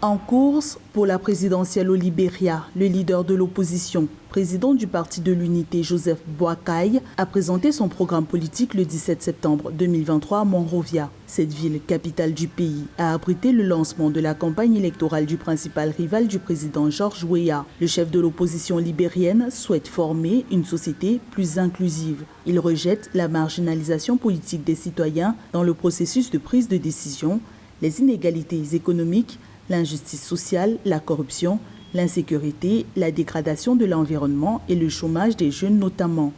En course pour la présidentielle au Libéria, le leader de l'opposition, président du Parti de l'Unité Joseph Boakai, a présenté son programme politique le 17 septembre 2023 à Monrovia. Cette ville, capitale du pays, a abrité le lancement de la campagne électorale du principal rival du président George Weah. Le chef de l'opposition libérienne souhaite former une société plus inclusive. Il rejette la marginalisation politique des citoyens dans le processus de prise de décision, les inégalités économiques, l'injustice sociale, la corruption, l'insécurité, la dégradation de l'environnement et le chômage des jeunes notamment.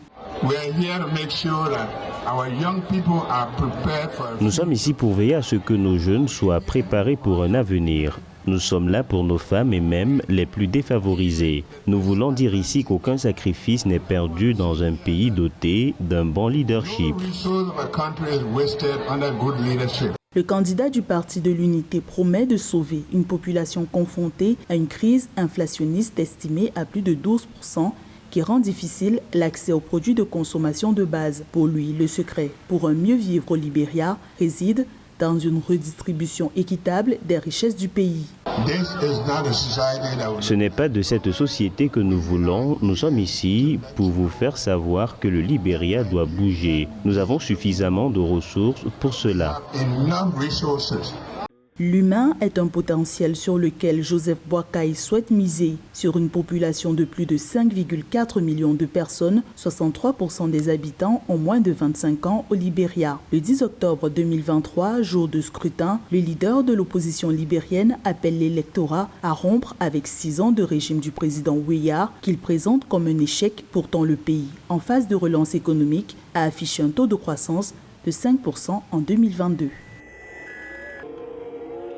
Nous sommes ici pour veiller à ce que nos jeunes soient préparés pour un avenir. Nous sommes là pour nos femmes et même les plus défavorisées. Nous voulons dire ici qu'aucun sacrifice n'est perdu dans un pays doté d'un bon leadership. Le candidat du Parti de l'Unité promet de sauver une population confrontée à une crise inflationniste estimée à plus de 12%, qui rend difficile l'accès aux produits de consommation de base. Pour lui, le secret pour un mieux vivre au Libéria réside dans une redistribution équitable des richesses du pays. Ce n'est pas de cette société que nous voulons. Nous sommes ici pour vous faire savoir que le Libéria doit bouger. Nous avons suffisamment de ressources pour cela. L'humain est un potentiel sur lequel Joseph Boakai souhaite miser. Sur une population de plus de 5,4 millions de personnes, 63% des habitants ont moins de 25 ans au Libéria. Le 10 octobre 2023, jour de scrutin, le leader de l'opposition libérienne appelle l'électorat à rompre avec 6 ans de régime du président Weah, qu'il présente comme un échec. Pourtant, le pays, en phase de relance économique, a affiché un taux de croissance de 5% en 2022.